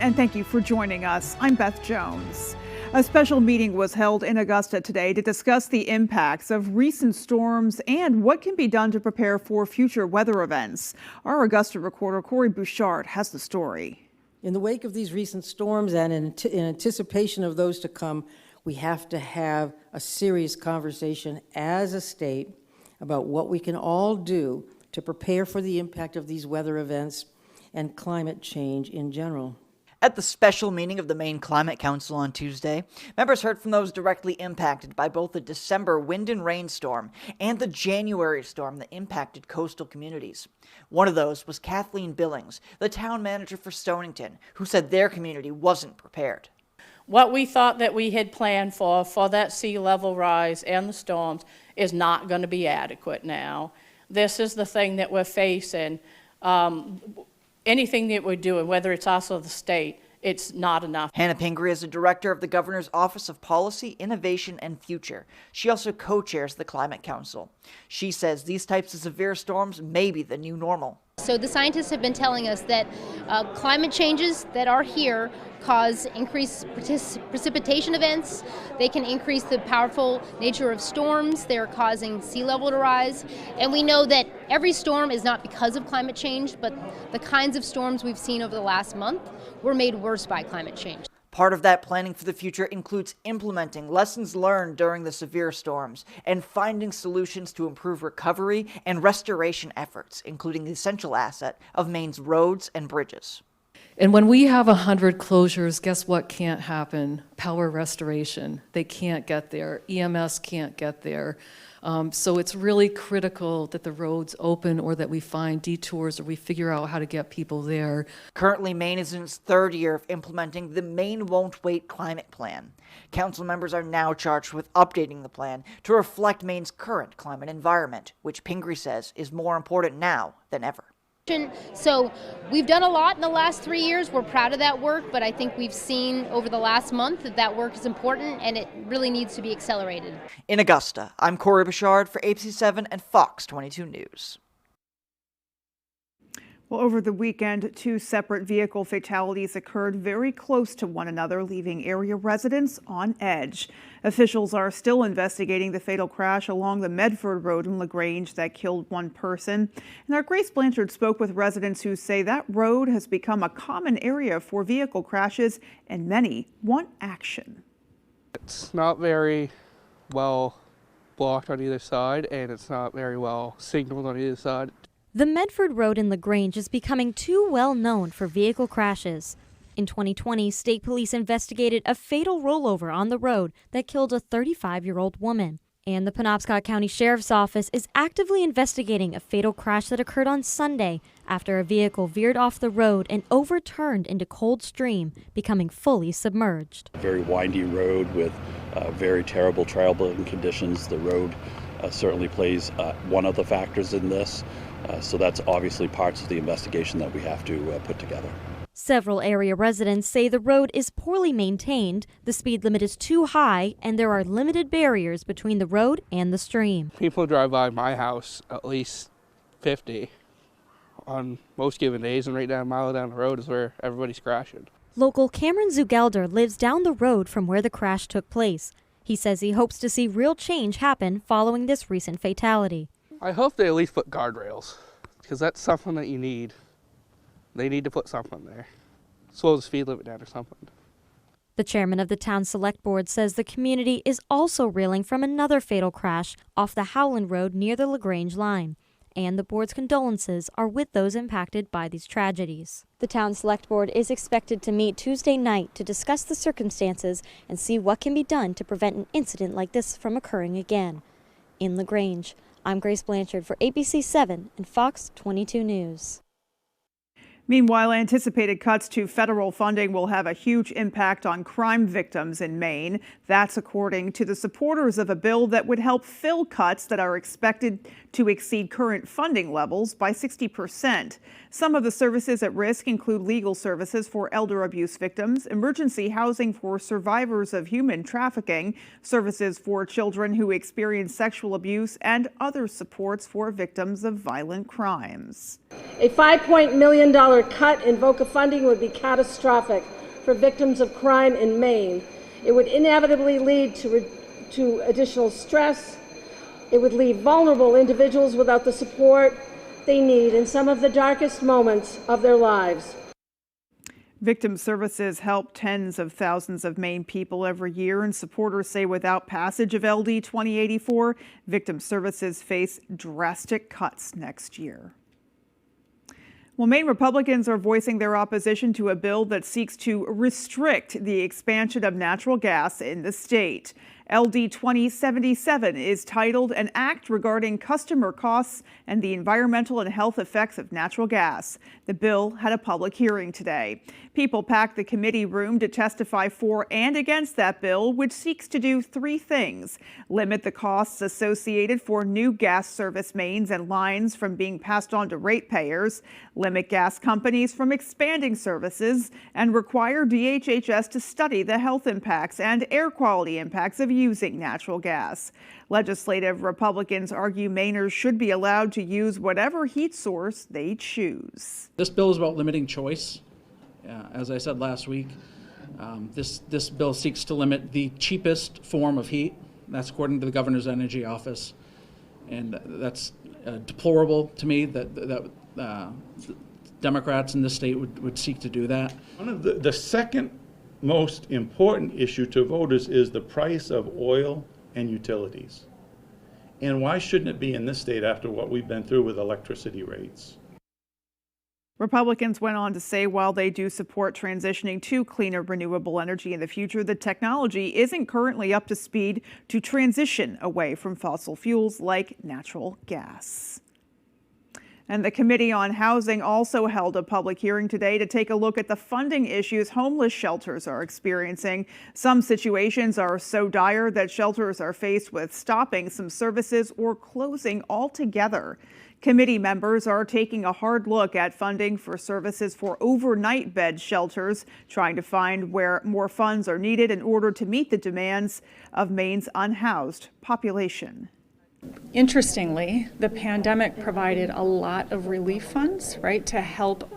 And thank you for joining us. I'm Beth Jones. A special meeting was held in Augusta today to discuss the impacts of recent storms and what can be done to prepare for future weather events. Our Augusta reporter Corey Bouchard has the story. In the wake of these recent storms and in anticipation of those to come, we have to have a serious conversation as a state about what we can all do to prepare for the impact of these weather events and climate change in general. At the special meeting of the Maine Climate Council on Tuesday, members heard from those directly impacted by both the December wind and rainstorm and the January storm that impacted coastal communities. One of those was Kathleen Billings, the town manager for Stonington, who said their community wasn't prepared. What we thought that we had planned for that sea level rise and the storms is not going to be adequate now. This is the thing that we're facing. Anything that we're doing, whether it's us or the state, it's not enough. Hannah Pingree is the director of the Governor's Office of Policy, Innovation, and Future. She also co-chairs the Climate Council. She says these types of severe storms may be the new normal. So the scientists have been telling us that climate changes that are here cause increased precipitation events. They can increase the powerful nature of storms. They're causing sea level to rise. And we know that every storm is not because of climate change, but the kinds of storms we've seen over the last month were made worse by climate change. Part of that planning for the future includes implementing lessons learned during the severe storms and finding solutions to improve recovery and restoration efforts, including the essential asset of Maine's roads and bridges. And when we have 100 closures, guess what can't happen? Power restoration. They can't get there. EMS can't get there. So it's really critical that the roads open or that we find detours or we figure out how to get people there. Currently, Maine is in its third year of implementing the Maine Won't Wait climate plan. Council members are now charged with updating the plan to reflect Maine's current climate environment, which Pingree says is more important now than ever. So we've done a lot in the last 3 years. We're proud of that work, but I think we've seen over the last month that work is important and it really needs to be accelerated. In Augusta, I'm Corey Bouchard for ABC7 and Fox 22 News. Well, over the weekend, 2 separate vehicle fatalities occurred very close to one another, leaving area residents on edge. Officials are still investigating the fatal crash along the Medford Road in LaGrange that killed one person. And our Grace Blanchard spoke with residents who say that road has become a common area for vehicle crashes, and many want action. It's not very well blocked on either side, and it's not very well signaled on either side. The Medford Road in LaGrange is becoming too well known for vehicle crashes. In 2020, state police investigated a fatal rollover on the road that killed a 35-year-old woman. And the Penobscot County Sheriff's Office is actively investigating a fatal crash that occurred on Sunday after a vehicle veered off the road and overturned into Cold Stream, becoming fully submerged. Very windy road with very terrible trail-building conditions. The road certainly plays one of the factors in this. So that's obviously parts of the investigation that we have to put together. Several area residents say the road is poorly maintained, the speed limit is too high, and there are limited barriers between the road and the stream. People drive by my house at least 50 on most given days, and right down a mile down the road is where everybody's crashing. Local Cameron Zugelder lives down the road from where the crash took place. He says he hopes to see real change happen following this recent fatality. I hope they at least put guardrails, because that's something that you need. They need to put something there. Slow the speed limit down or something. The chairman of the town select board says the community is also reeling from another fatal crash off the Howland Road near the LaGrange line. And the board's condolences are with those impacted by these tragedies. The town select board is expected to meet Tuesday night to discuss the circumstances and see what can be done to prevent an incident like this from occurring again. In LaGrange, I'm Grace Blanchard for ABC7 and Fox 22 News. Meanwhile, anticipated cuts to federal funding will have a huge impact on crime victims in Maine. That's according to the supporters of a bill that would help fill cuts that are expected to exceed current funding levels by 60%. Some of the services at risk include legal services for elder abuse victims, emergency housing for survivors of human trafficking, services for children who experience sexual abuse, and other supports for victims of violent crimes. A $5 million cut in VOCA funding would be catastrophic for victims of crime in Maine. It would inevitably lead to additional stress. It would leave vulnerable individuals without the support they need in some of the darkest moments of their lives. Victim services help tens of thousands of Maine people every year, and supporters say without passage of LD 2084, victim services face drastic cuts next year. Well, Maine Republicans are voicing their opposition to a bill that seeks to restrict the expansion of natural gas in the state. LD 2077 is titled An Act Regarding Customer Costs and the Environmental and Health Effects of Natural Gas. The bill had a public hearing today. People packed the committee room to testify for and against that bill, which seeks to do three things: limit the costs associated for new gas service mains and lines from being passed on to ratepayers, limit gas companies from expanding services, and require DHHS to study the health impacts and air quality impacts of using natural gas. Legislative Republicans argue Mainers should be allowed to use whatever heat source they choose. This bill is about limiting choice. As I said last week, this bill seeks to limit the cheapest form of heat. That's according to the governor's energy office, and that's deplorable to me that Democrats in this state would seek to do that. One of the second most important issue to voters is the price of oil and utilities. And why shouldn't it be in this state after what we've been through with electricity rates? Republicans went on to say while they do support transitioning to cleaner renewable energy in the future, the technology isn't currently up to speed to transition away from fossil fuels like natural gas. And the Committee on Housing also held a public hearing today to take a look at the funding issues homeless shelters are experiencing. Some situations are so dire that shelters are faced with stopping some services or closing altogether. Committee members are taking a hard look at funding for services for overnight bed shelters, trying to find where more funds are needed in order to meet the demands of Maine's unhoused population. Interestingly, the pandemic provided a lot of relief funds, right, to help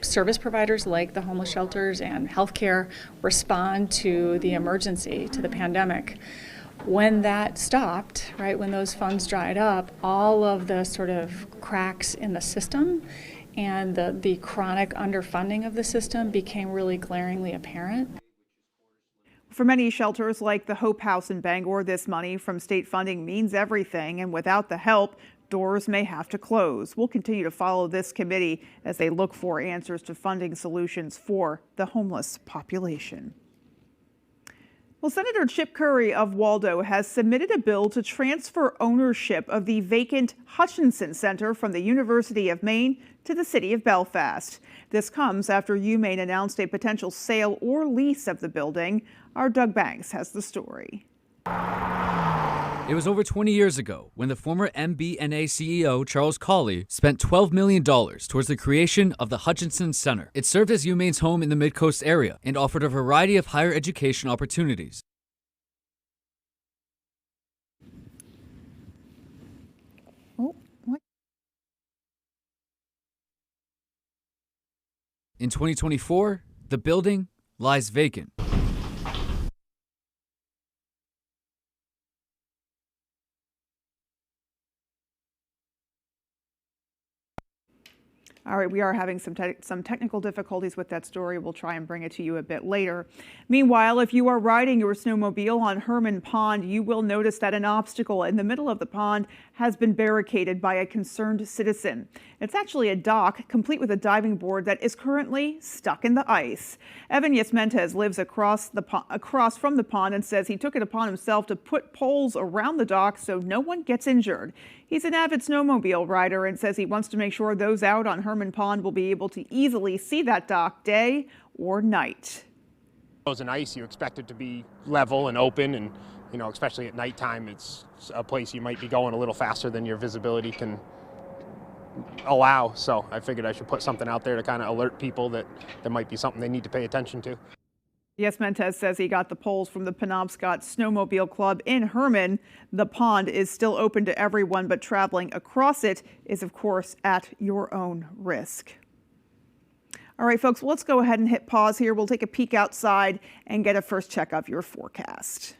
service providers like the homeless shelters and healthcare respond to the emergency, to the pandemic. When that stopped, right, when those funds dried up, all of the sort of cracks in the system and the chronic underfunding of the system became really glaringly apparent. For many shelters like the Hope House in Bangor, this money from state funding means everything, and without the help, doors may have to close. We'll continue to follow this committee as they look for answers to funding solutions for the homeless population. Well, Senator Chip Curry of Waldo has submitted a bill to transfer ownership of the vacant Hutchinson Center from the University of Maine to the city of Belfast. This comes after UMaine announced a potential sale or lease of the building. Our Doug Banks has the story. It was over 20 years ago when the former MBNA CEO, Charles Colley, spent $12 million towards the creation of the Hutchinson Center. It served as UMaine's home in the Mid-Coast area and offered a variety of higher education opportunities. In 2024, the building lies vacant. All right, we are having some technical difficulties with that story. We'll try and bring it to you a bit later. Meanwhile, if you are riding your snowmobile on Herman Pond, you will notice that an obstacle in the middle of the pond has been barricaded by a concerned citizen. It's actually a dock complete with a diving board that is currently stuck in the ice. Evan Yasmentes lives across from the pond and says he took it upon himself to put poles around the dock so no one gets injured. He's an avid snowmobile rider and says he wants to make sure those out on Herman Pond will be able to easily see that dock day or night. Frozen ice, you expect it to be level and open, and especially at nighttime, it's a place you might be going a little faster than your visibility can allow. So I figured I should put something out there to kind of alert people that there might be something they need to pay attention to. Yasmentes says he got the poles from the Penobscot Snowmobile Club in Herman. The pond is still open to everyone, but traveling across it is, of course, at your own risk. All right, folks, well, let's go ahead and hit pause here. We'll take a peek outside and get a first check of your forecast.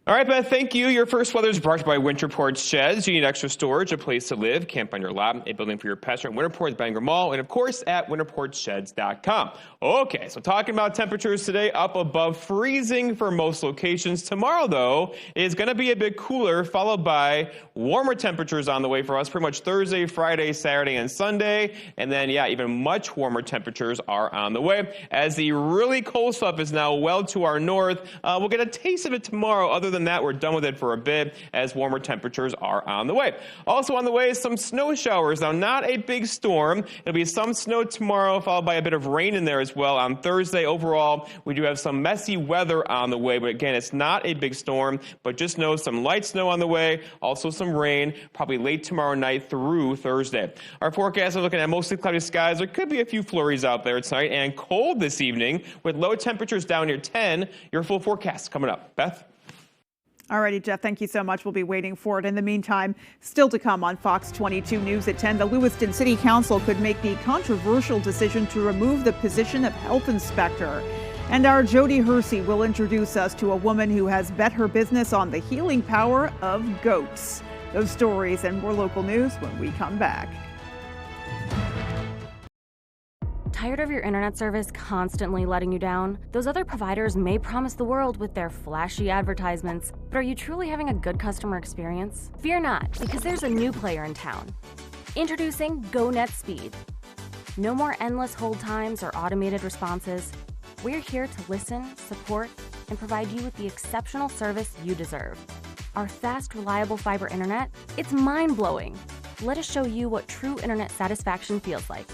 All right, Beth, thank you. Your first weather is brought to you by Winterport Sheds. You need extra storage, a place to live, camp on your lot, a building for your pets at Winterport's Bangor Mall, and of course at winterportsheds.com. Okay, so talking about temperatures today, up above freezing for most locations. Tomorrow, though, is going to be a bit cooler, followed by warmer temperatures on the way for us pretty much Thursday, Friday, Saturday, and Sunday. And then, yeah, even much warmer temperatures are on the way. As the really cold stuff is now well to our north, we'll get a taste of it tomorrow. Other than that, we're done with it for a bit as warmer temperatures are on the way. Also on the way is some snow showers. Now, not a big storm. It'll be some snow tomorrow, followed by a bit of rain in there as well on Thursday. Overall, we do have some messy weather on the way, but again, it's not a big storm, but just know some light snow on the way, also some rain, probably late tomorrow night through Thursday. Our forecast is looking at mostly cloudy skies. There could be a few flurries out there tonight and cold this evening with low temperatures down near 10. Your full forecast coming up. Beth? All righty, Jeff, thank you so much. We'll be waiting for it. In the meantime, still to come on Fox 22 News at 10, the Lewiston City Council could make the controversial decision to remove the position of health inspector. And our Jody Hersey will introduce us to a woman who has bet her business on the healing power of goats. Those stories and more local news when we come back. Tired of your internet service constantly letting you down? Those other providers may promise the world with their flashy advertisements, but are you truly having a good customer experience? Fear not, because there's a new player in town. Introducing GoNet Speed. No more endless hold times or automated responses. We're here to listen, support, and provide you with the exceptional service you deserve. Our fast, reliable fiber internet, it's mind-blowing. Let us show you what true internet satisfaction feels like.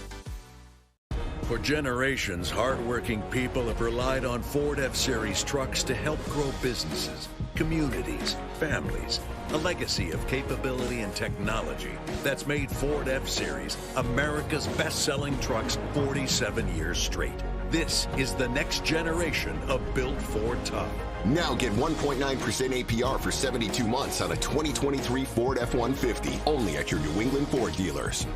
For generations, hardworking people have relied on Ford F-Series trucks to help grow businesses, communities, families. A legacy of capability and technology that's made Ford F-Series America's best-selling trucks 47 years straight. This is the next generation of Built Ford Tough. Now get 1.9% APR for 72 months on a 2023 Ford F-150, only at your New England Ford dealers.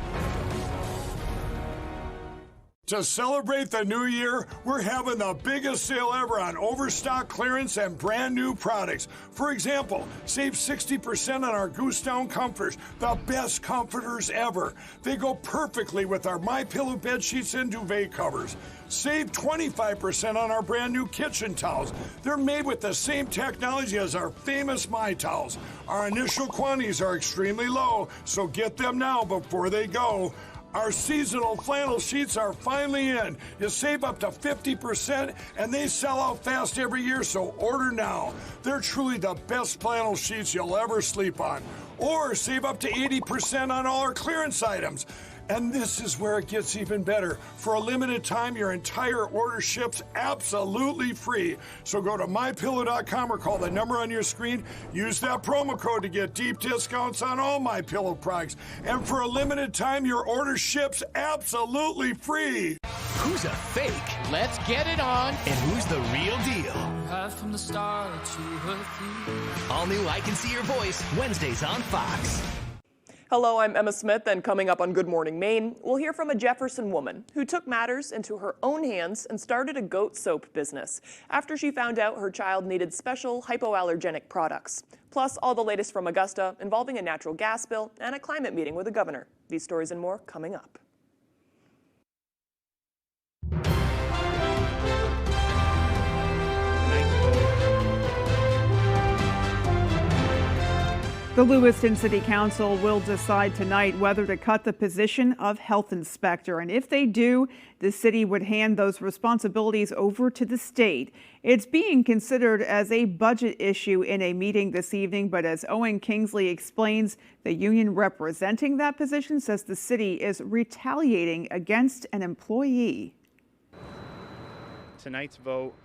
To celebrate the new year, we're having the biggest sale ever on overstock clearance and brand new products. For example, save 60% on our Goose Down comforters, the best comforters ever. They go perfectly with our MyPillow bed sheets and duvet covers. Save 25% on our brand new kitchen towels. They're made with the same technology as our famous My Towels. Our initial quantities are extremely low, so get them now before they go. Our seasonal flannel sheets are finally in. You save up to 50%, and they sell out fast every year, so order now. They're truly the best flannel sheets you'll ever sleep on. Or save up to 80% on all our clearance items. And this is where it gets even better. For a limited time, your entire order ships absolutely free. So go to MyPillow.com or call the number on your screen. Use that promo code to get deep discounts on all MyPillow products. And for a limited time, your order ships absolutely free. Who's a fake? Let's get it on. And who's the real deal? Right from the start, you were free. All new I Can See Your Voice, Wednesdays on Fox. Hello, I'm Emma Smith, and coming up on Good Morning Maine, we'll hear from a Jefferson woman who took matters into her own hands and started a goat soap business after she found out her child needed special hypoallergenic products. Plus, all the latest from Augusta involving a natural gas bill and a climate meeting with the governor. These stories and more coming up. The Lewiston City Council will decide tonight whether to cut the position of health inspector. And if they do, the city would hand those responsibilities over to the state. It's being considered as a budget issue in a meeting this evening. But as Owen Kingsley explains, the union representing that position says the city is retaliating against an employee. Tonight's vote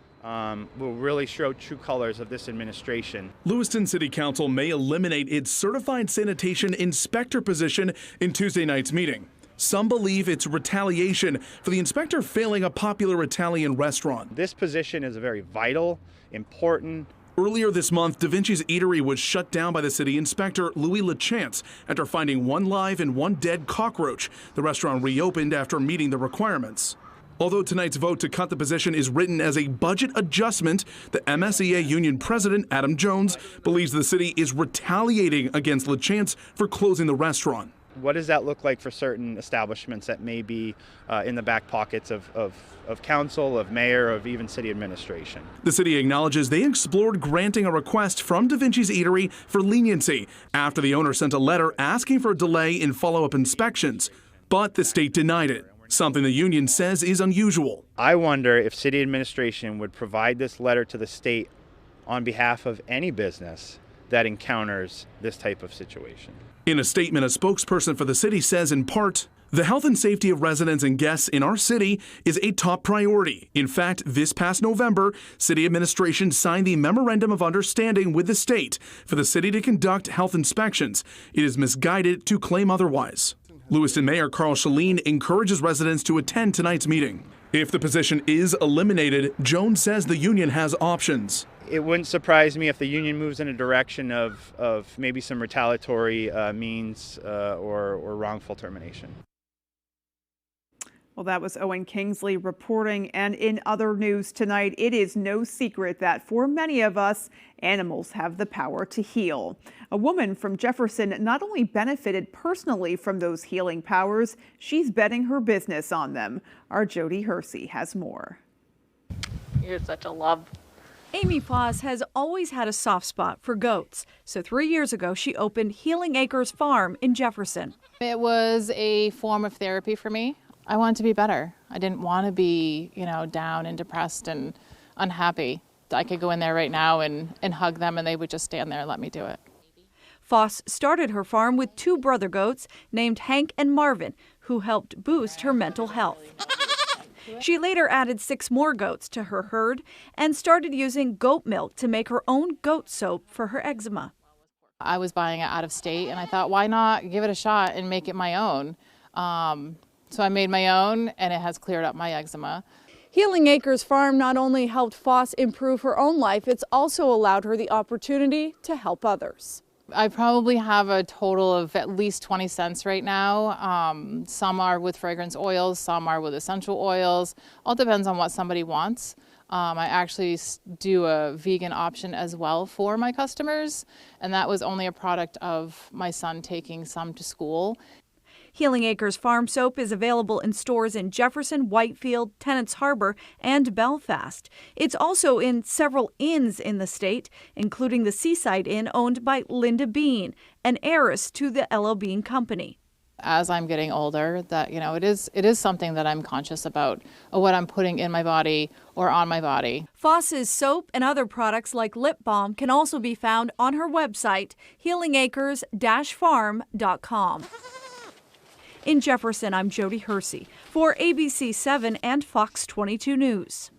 will really show true colors of this administration. Lewiston City Council may eliminate its certified sanitation inspector position in Tuesday night's meeting. Some believe it's retaliation for the inspector failing a popular Italian restaurant. This position is very vital, important. Earlier this month, Da Vinci's Eatery was shut down by the city inspector, Louis LaChance, after finding one live and one dead cockroach. The restaurant reopened after meeting the requirements. Although tonight's vote to cut the position is written as a budget adjustment, the MSEA union president, Adam Jones, believes the city is retaliating against LaChance for closing the restaurant. What does that look like for certain establishments that may be in the back pockets of council, of mayor, of even city administration? The city acknowledges they explored granting a request from Da Vinci's Eatery for leniency after the owner sent a letter asking for a delay in follow-up inspections, but the state denied it, something the union says is unusual. I wonder if city administration would provide this letter to the state on behalf of any business that encounters this type of situation. In a statement, a spokesperson for the city says, in part, the health and safety of residents and guests in our city is a top priority. In fact, this past November, city administration signed the Memorandum of Understanding with the state for the city to conduct health inspections. It is misguided to claim otherwise. Lewiston Mayor Carl Shaleen encourages residents to attend tonight's meeting. If the position is eliminated, Jones says the union has options. It wouldn't surprise me if the union moves in a direction of maybe some retaliatory means or wrongful termination. Well, that was Owen Kingsley reporting. And in other news tonight, it is no secret that for many of us, animals have the power to heal. A woman from Jefferson not only benefited personally from those healing powers, she's betting her business on them. Our Jody Hersey has more. You're such a love. Amy Foss has always had a soft spot for goats, so 3 years ago she opened Healing Acres Farm in Jefferson. It was a form of therapy for me. I wanted to be better. I didn't want to be, down and depressed and unhappy. I could go in there right now and hug them and they would just stand there and let me do it. Foss started her farm with 2 brother goats named Hank and Marvin, who helped boost her mental health. She later added 6 more goats to her herd and started using goat milk to make her own goat soap for her eczema. I was buying it out of state and I thought, why not give it a shot and make it my own? So I made my own and it has cleared up my eczema. Healing Acres Farm not only helped Foss improve her own life, it's also allowed her the opportunity to help others. I probably have a total of at least 20 cents right now. Some are with fragrance oils, some are with essential oils. All depends on what somebody wants. I actually do a vegan option as well for my customers, and that was only a product of my son taking some to school. Healing Acres Farm Soap is available in stores in Jefferson, Whitefield, Tennants Harbor, and Belfast. It's also in several inns in the state, including the Seaside Inn owned by Linda Bean, an heiress to the L.L. Bean Company. As I'm getting older, that it is something that I'm conscious about, what I'm putting in my body or on my body. Foss's soap and other products like lip balm can also be found on her website, healingacres-farm.com. In Jefferson, I'm Jody Hersey for ABC 7 and Fox 22 News.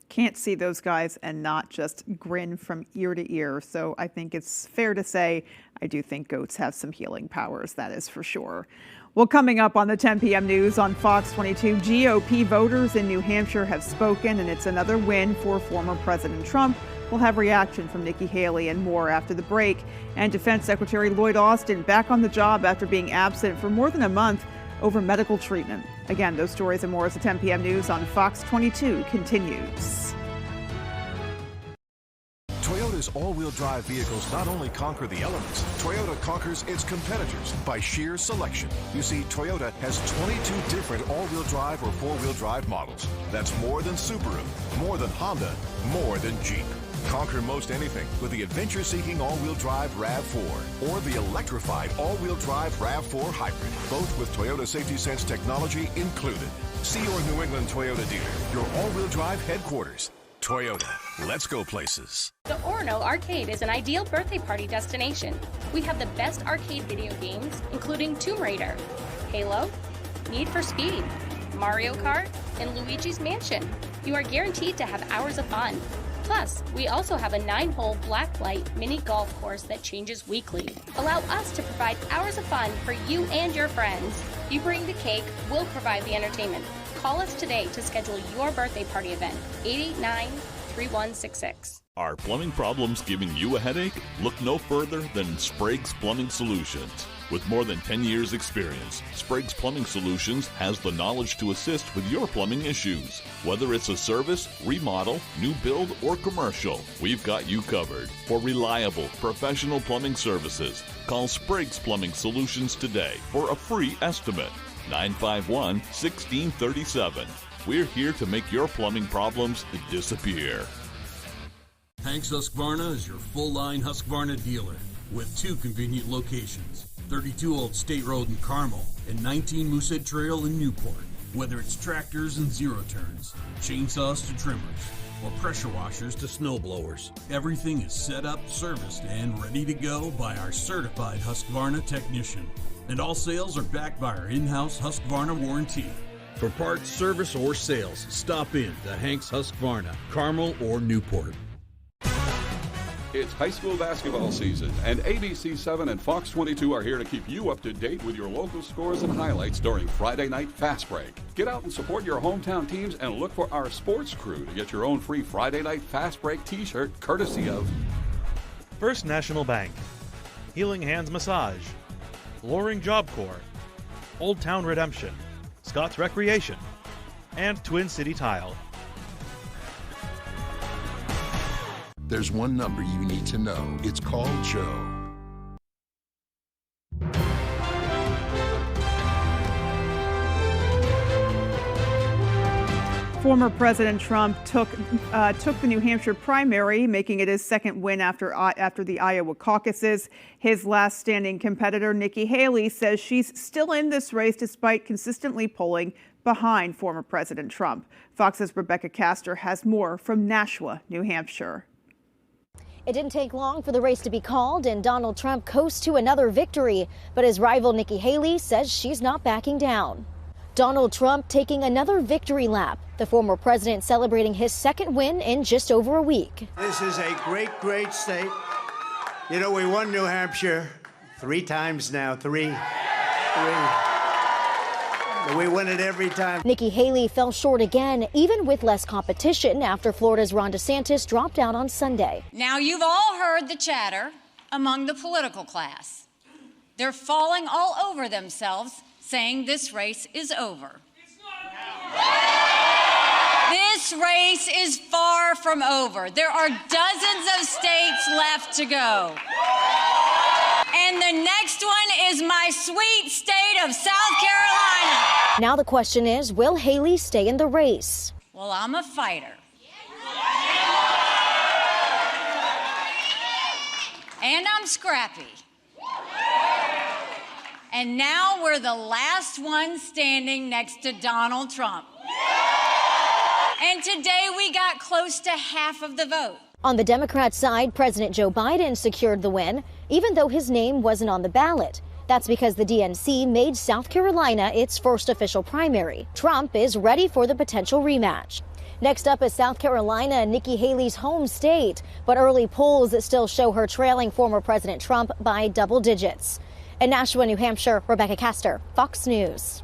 Can't see those guys and not just grin from ear to ear. So I think it's fair to say I do think goats have some healing powers, that is for sure. Well, coming up on the 10 p.m. news on Fox 22, GOP voters in New Hampshire have spoken, and it's another win for former President Trump. We'll have reaction from Nikki Haley and more after the break. And Defense Secretary Lloyd Austin back on the job after being absent for more than a month over medical treatment. Again, those stories and more as the 10 p.m. news on Fox 22 continues. Toyota's all-wheel drive vehicles not only conquer the elements, Toyota conquers its competitors by sheer selection. You see, Toyota has 22 different all-wheel drive or four-wheel drive models. That's more than Subaru, more than Honda, more than Jeep. Conquer most anything with the adventure-seeking all-wheel drive RAV4 or the electrified all-wheel drive RAV4 Hybrid, both with Toyota Safety Sense technology included. See your New England Toyota dealer, your all-wheel drive headquarters. Toyota, let's go places. The Orono Arcade is an ideal birthday party destination. We have the best arcade video games, including Tomb Raider, Halo, Need for Speed, Mario Kart, and Luigi's Mansion. You are guaranteed to have hours of fun. Plus, we also have a 9-hole blacklight mini golf course that changes weekly. Allow us to provide hours of fun for you and your friends. You bring the cake, we'll provide the entertainment. Call us today to schedule your birthday party event, 889-3166. Are plumbing problems giving you a headache? Look no further than Sprague's Plumbing Solutions. With more than 10 years' experience, Sprague's Plumbing Solutions has the knowledge to assist with your plumbing issues. Whether it's a service, remodel, new build, or commercial, we've got you covered. For reliable, professional plumbing services, call Sprague's Plumbing Solutions today for a free estimate. 951-1637. We're here to make your plumbing problems disappear. Hanks Husqvarna is your full-line Husqvarna dealer with 2 convenient locations, 32 Old State Road in Carmel and 19 Moosehead Trail in Newport. Whether it's tractors and zero-turns, chainsaws to trimmers, or pressure washers to snow blowers, everything is set up, serviced, and ready to go by our certified Husqvarna technician. And all sales are backed by our in-house Husqvarna warranty. For parts, service, or sales, stop in to Hanks Husqvarna, Carmel, or Newport. It's high school basketball season, and ABC 7 and Fox 22 are here to keep you up to date with your local scores and highlights during Friday Night Fast Break. Get out and support your hometown teams and look for our sports crew to get your own free Friday Night Fast Break t-shirt courtesy of First National Bank, Healing Hands Massage, Loring Job Corps, Old Town Redemption, Scott's Recreation, and Twin City Tile. There's one number you need to know. It's called Joe. Former President Trump took the New Hampshire primary, making it his second win after the Iowa caucuses. His last standing competitor, Nikki Haley, says she's still in this race despite consistently polling behind former President Trump. Fox's Rebecca Castor has more from Nashua, New Hampshire. It didn't take long for the race to be called, and Donald Trump coasts to another victory. But his rival Nikki Haley says she's not backing down. Donald Trump taking another victory lap. The former president celebrating his second win in just over a week. This is a great, great state. You know, we won New Hampshire 3 times now. Three. We win it every time. Nikki Haley fell short again, even with less competition after Florida's Ron DeSantis dropped out on Sunday. Now, you've all heard the chatter among the political class. They're falling all over themselves, saying this race is over. This race is far from over. There are dozens of states left to go. And the next one is my sweet state of South Carolina. Now the question is, will Haley stay in the race? Well, I'm a fighter. And I'm scrappy. And now we're the last one standing next to Donald Trump. And today we got close to half of the vote. On the Democrat side, President Joe Biden secured the win, even though his name wasn't on the ballot. That's because the DNC made South Carolina its first official primary. Trump is ready for the potential rematch. Next up is South Carolina, Nikki Haley's home state, but early polls still show her trailing former President Trump by double digits. In Nashua, New Hampshire, Rebecca Castor, Fox News.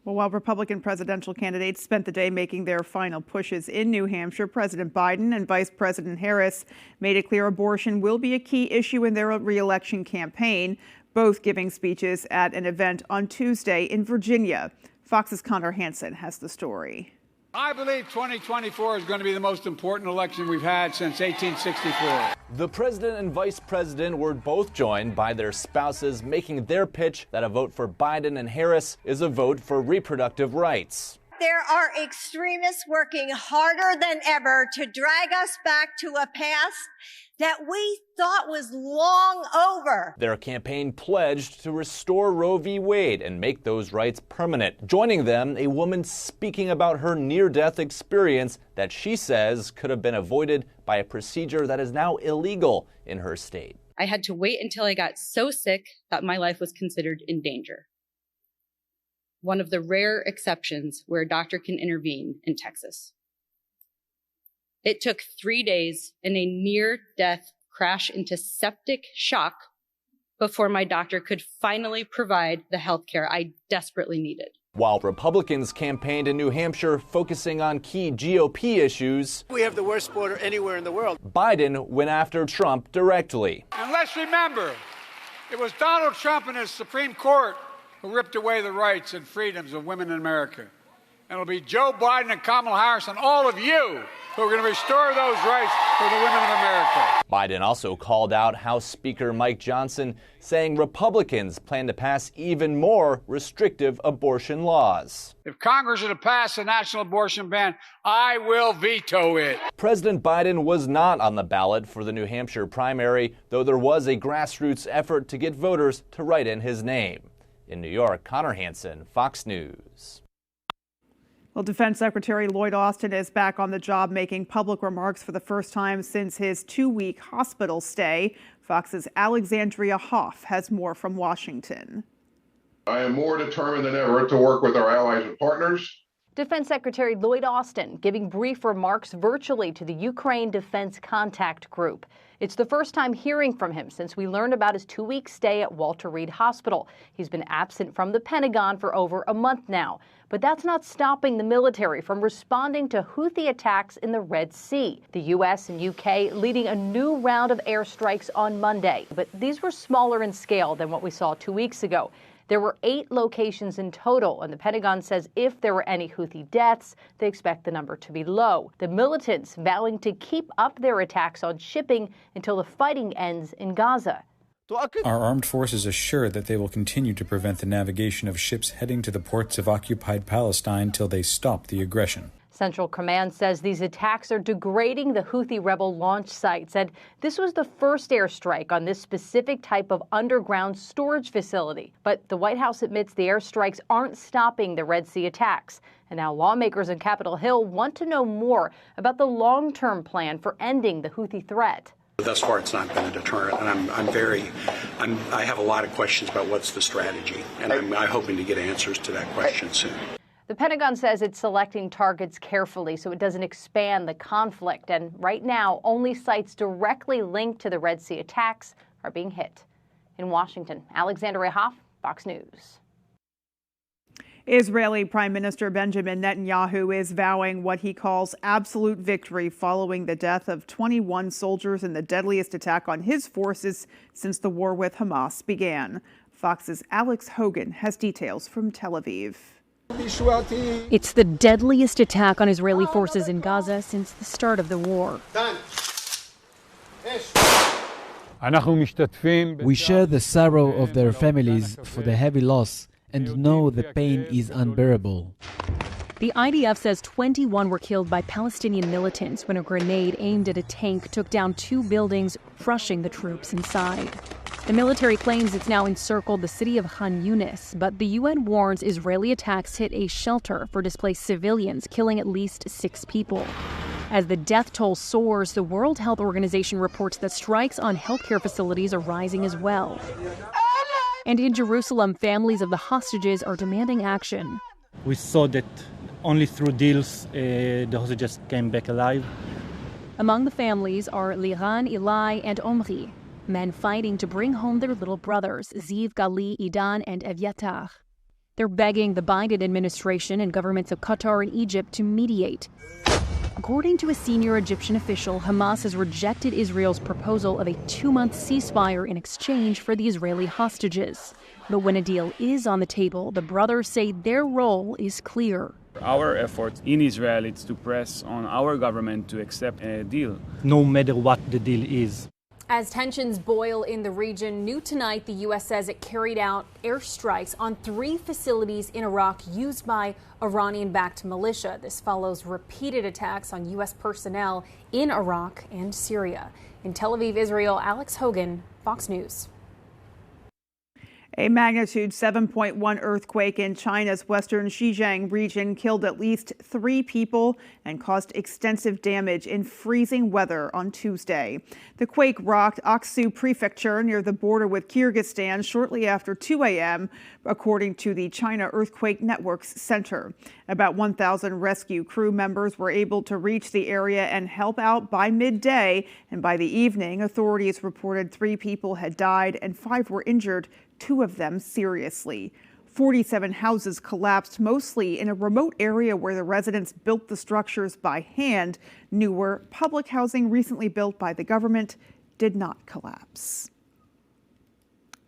Well, while Republican presidential candidates spent the day making their final pushes in New Hampshire, President Biden and Vice President Harris made it clear abortion will be a key issue in their re-election campaign, both giving speeches at an event on Tuesday in Virginia. Fox's Connor Hansen has the story. I believe 2024 is going to be the most important election we've had since 1864. The president and vice president were both joined by their spouses, making their pitch that a vote for Biden and Harris is a vote for reproductive rights. There are extremists working harder than ever to drag us back to a past that we thought was long over. Their campaign pledged to restore Roe v. Wade and make those rights permanent. Joining them, a woman speaking about her near-death experience that she says could have been avoided by a procedure that is now illegal in her state. I had to wait until I got so sick that my life was considered in danger. One of the rare exceptions where a doctor can intervene in Texas. It took 3 days and a near-death crash into septic shock before my doctor could finally provide the health care I desperately needed. While Republicans campaigned in New Hampshire focusing on key GOP issues, We have the worst border anywhere in the world. Biden went after Trump directly. And let's remember, it was Donald Trump and his Supreme Court who ripped away the rights and freedoms of women in America. And it'll be Joe Biden and Kamala Harris and all of you who are going to restore those rights for the women of America. Biden also called out House Speaker Mike Johnson, saying Republicans plan to pass even more restrictive abortion laws. If Congress is to pass a national abortion ban, I will veto it. President Biden was not on the ballot for the New Hampshire primary, though there was a grassroots effort to get voters to write in his name. In New York, Connor Hansen, Fox News. Well, Defense Secretary Lloyd Austin is back on the job, making public remarks for the first time since his 2-week hospital stay. Fox's Alexandria Hoff has more from Washington. I am more determined than ever to work with our allies and partners. Defense Secretary Lloyd Austin giving brief remarks virtually to the Ukraine Defense Contact Group. It's the first time hearing from him since we learned about his 2-week stay at Walter Reed Hospital. He's been absent from the Pentagon for over a month now. But that's not stopping the military from responding to Houthi attacks in the Red Sea. The U.S. and U.K. leading a new round of airstrikes on Monday. But these were smaller in scale than what we saw 2 weeks ago. There were 8 locations in total, and the Pentagon says if there were any Houthi deaths, they expect the number to be low. The militants vowing to keep up their attacks on shipping until the fighting ends in Gaza. Our armed forces assure that they will continue to prevent the navigation of ships heading to the ports of occupied Palestine till they stop the aggression. Central Command says these attacks are degrading the Houthi rebel launch sites, and this was the first airstrike on this specific type of underground storage facility. But the White House admits the airstrikes aren't stopping the Red Sea attacks. And now lawmakers in Capitol Hill want to know more about the long-term plan for ending the Houthi threat. Thus far, it's not been a deterrent, and I have a lot of questions about what's the strategy, and I'm hoping to get answers to that question soon. The Pentagon says it's selecting targets carefully so it doesn't expand the conflict. And right now, only sites directly linked to the Red Sea attacks are being hit. In Washington, Alexandria Hoff, Fox News. Israeli Prime Minister Benjamin Netanyahu is vowing what he calls absolute victory following the death of 21 soldiers in the deadliest attack on his forces since the war with Hamas began. Fox's Alex Hogan has details from Tel Aviv. It's the deadliest attack on Israeli forces in Gaza since the start of the war. We share the sorrow of their families for the heavy loss and know the pain is unbearable. The IDF says 21 were killed by Palestinian militants when a grenade aimed at a tank took down 2 buildings, crushing the troops inside. The military claims it's now encircled the city of Khan Yunis, but the UN warns Israeli attacks hit a shelter for displaced civilians, killing at least 6 people. As the death toll soars, the World Health Organization reports that strikes on healthcare facilities are rising as well. And in Jerusalem, families of the hostages are demanding action. We saw that only through deals the hostages came back alive. Among the families are Liran, Eli, and Omri, men fighting to bring home their little brothers, Ziv, Gali, Idan, and Evyatar. They're begging the Biden administration and governments of Qatar and Egypt to mediate. According to a senior Egyptian official, Hamas has rejected Israel's proposal of a 2-month ceasefire in exchange for the Israeli hostages. But when a deal is on the table, the brothers say their role is clear. Our effort in Israel is to press on our government to accept a deal. No matter what the deal is. As tensions boil in the region, new tonight, the U.S. says it carried out airstrikes on 3 facilities in Iraq used by Iranian-backed militia. This follows repeated attacks on U.S. personnel in Iraq and Syria. In Tel Aviv, Israel, Alex Hogan, Fox News. A magnitude 7.1 earthquake in China's western Xinjiang region killed at least 3 people and caused extensive damage in freezing weather on Tuesday. The quake rocked Aksu Prefecture near the border with Kyrgyzstan shortly after 2 a.m., according to the China Earthquake Network's center. About 1,000 rescue crew members were able to reach the area and help out by midday, and by the evening, authorities reported 3 people had died and 5 were injured, 2 of them seriously. 47 houses collapsed, mostly in a remote area where the residents built the structures by hand. Newer public housing recently built by the government did not collapse.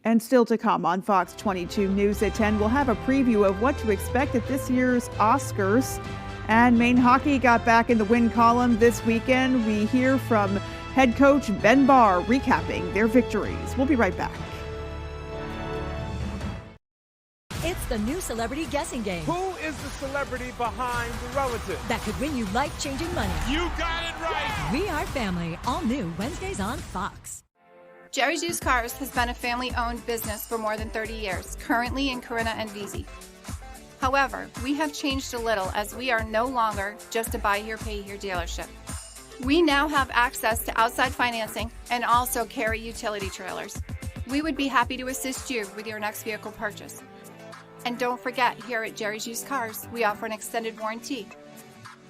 And still to come on Fox 22 News at 10, we'll have a preview of what to expect at this year's Oscars. And Maine hockey got back in the win column this weekend. We hear from head coach Ben Barr recapping their victories. We'll be right back. It's the new celebrity guessing game. Who is the celebrity behind the relative that could win you life-changing money? You got it right! We Are Family, all new Wednesdays on Fox. Jerry's Used Cars has been a family-owned business for more than 30 years, currently in Corinna and Vesey. However, we have changed a little as we are no longer just a buy here, pay here dealership. We now have access to outside financing and also carry utility trailers. We would be happy to assist you with your next vehicle purchase. And don't forget, here at Jerry's Used Cars, we offer an extended warranty.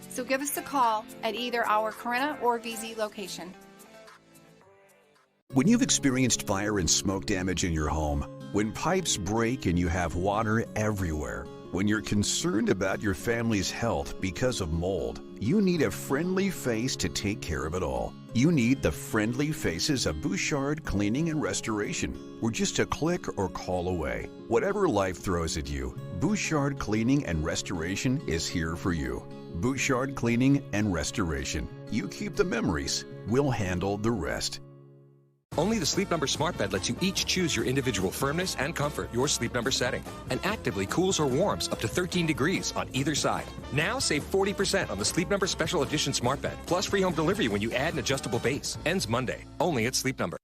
So give us a call at either our Corinna or Vesey location. When you've experienced fire and smoke damage in your home, when pipes break and you have water everywhere, when you're concerned about your family's health because of mold, you need a friendly face to take care of it all. You need the friendly faces of Bouchard Cleaning and Restoration. We're just a click or call away. Whatever life throws at you, Bouchard Cleaning and Restoration is here for you. Bouchard Cleaning and Restoration. You keep the memories, we'll handle the rest. Only the Sleep Number Smart Bed lets you each choose your individual firmness and comfort, your Sleep Number setting, and actively cools or warms up to 13 degrees on either side. Now save 40% on the Sleep Number Special Edition Smart Bed, plus free home delivery when you add an adjustable base. Ends Monday, only at Sleep Number.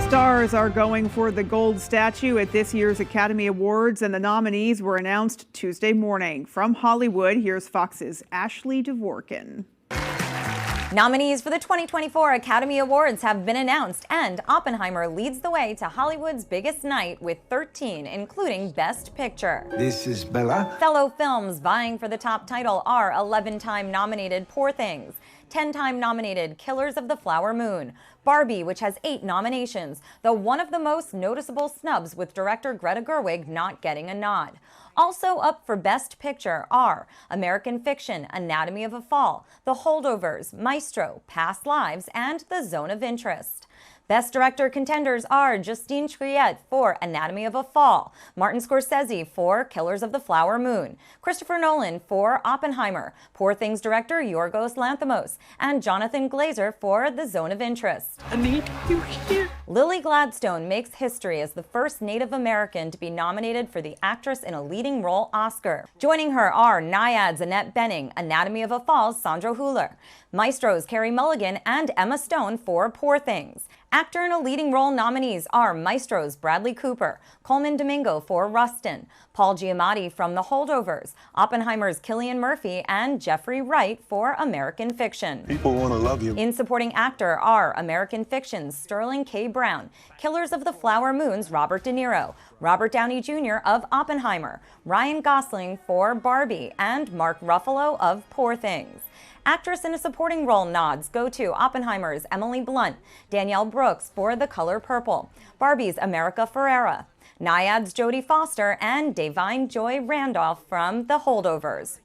Stars are going for the gold statue at this year's Academy Awards, and the nominees were announced Tuesday morning. From Hollywood, here's Fox's Ashley Dvorkin. Nominees for the 2024 Academy Awards have been announced, and Oppenheimer leads the way to Hollywood's biggest night with 13, including Best Picture. This is Bella. Fellow films vying for the top title are 11-time nominated Poor Things, 10-time nominated Killers of the Flower Moon, Barbie, which has 8 nominations, though one of the most noticeable snubs with director Greta Gerwig not getting a nod. Also up for Best Picture are American Fiction, Anatomy of a Fall, The Holdovers, Maestro, Past Lives, and The Zone of Interest. Best Director contenders are Justine Triet for Anatomy of a Fall, Martin Scorsese for Killers of the Flower Moon, Christopher Nolan for Oppenheimer, Poor Things director Yorgos Lanthimos, and Jonathan Glazer for The Zone of Interest. I need you here. Lily Gladstone makes history as the first Native American to be nominated for the Actress in a Leading Role Oscar. Joining her are Naiad's Annette Bening, Anatomy of a Fall's Sandra Hüller, Maestro's Carey Mulligan, and Emma Stone for Poor Things. Actor in a Leading Role nominees are Maestro's Bradley Cooper, Coleman Domingo for Rustin, Paul Giamatti from The Holdovers, Oppenheimer's Cillian Murphy, and Jeffrey Wright for American Fiction. People want to love you. In supporting actor are American Fiction's Sterling K. Brown, Killers of the Flower Moon's Robert De Niro, Robert Downey Jr. of Oppenheimer, Ryan Gosling for Barbie, and Mark Ruffalo of Poor Things. Actress in a supporting role nods go to Oppenheimer's Emily Blunt, Danielle Brooks for The Color Purple, Barbie's America Ferrera, Naiad's Jodie Foster, and Davine Joy Randolph from The Holdovers.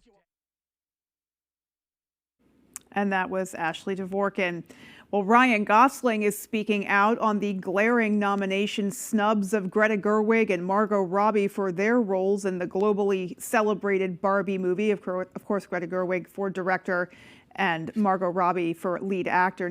And that was Ashley Dvorkin. Well, Ryan Gosling is speaking out on the glaring nomination snubs of Greta Gerwig and Margot Robbie for their roles in the globally celebrated Barbie movie. Of course, Greta Gerwig for director and Margot Robbie for lead actor,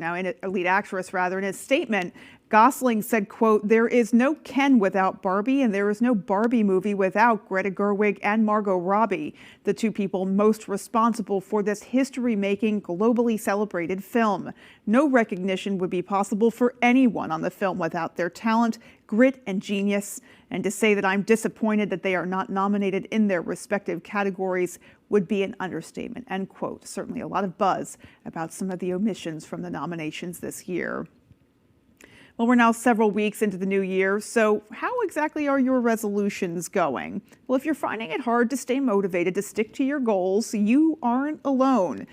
lead actress rather. In his statement, Gosling said, quote, "There is no Ken without Barbie, and there is no Barbie movie without Greta Gerwig and Margot Robbie, the two people most responsible for this history-making, globally celebrated film. No recognition would be possible for anyone on the film without their talent, grit, and genius. And to say that I'm disappointed that they are not nominated in their respective categories would be an understatement," end quote. Certainly a lot of buzz about some of the omissions from the nominations this year. Well, we're now several weeks into the new year, so how exactly are your resolutions going? Well, if you're finding it hard to stay motivated to stick to your goals, you aren't alone.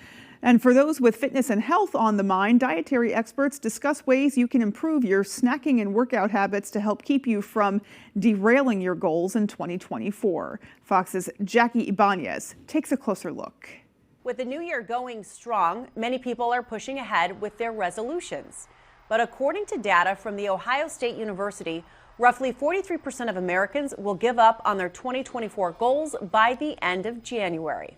And for those with fitness and health on the mind, dietary experts discuss ways you can improve your snacking and workout habits to help keep you from derailing your goals in 2024. Fox's Jackie Ibanez takes a closer look. With the new year going strong, many people are pushing ahead with their resolutions. But according to data from The Ohio State University, roughly 43% of Americans will give up on their 2024 goals by the end of January.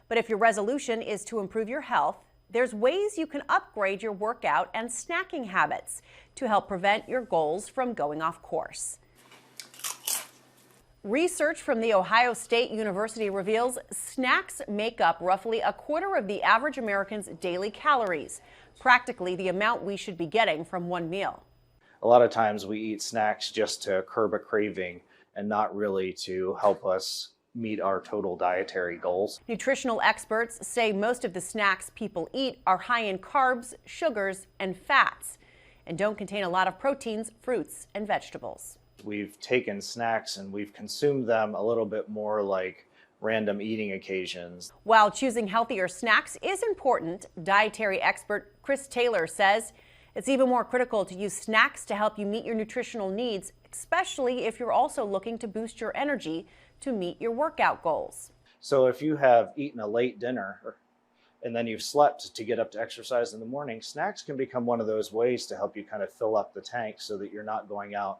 But if your resolution is to improve your health, there's ways you can upgrade your workout and snacking habits to help prevent your goals from going off course. Research from The Ohio State University reveals snacks make up roughly a quarter of the average American's daily calories, practically the amount we should be getting from one meal. A lot of times we eat snacks just to curb a craving and not really to help us meet our total dietary goals. Nutritional experts say most of the snacks people eat are high in carbs, sugars, and fats, and don't contain a lot of proteins, fruits, and vegetables. We've taken snacks and we've consumed them a little bit more like random eating occasions. While choosing healthier snacks is important, dietary expert Chris Taylor says it's even more critical to use snacks to help you meet your nutritional needs, especially if you're also looking to boost your energy to meet your workout goals. So if you have eaten a late dinner and then you've slept to get up to exercise in the morning, snacks can become one of those ways to help you kind of fill up the tank so that you're not going out.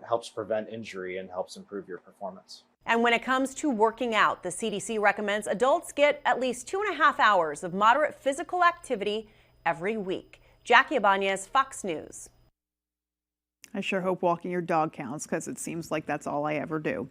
Helps prevent injury and helps improve your performance. And when it comes to working out, the CDC recommends adults get at least 2.5 hours of moderate physical activity every week. Jackie Ibanez, Fox News. I sure hope walking your dog counts, because it seems like that's all I ever do.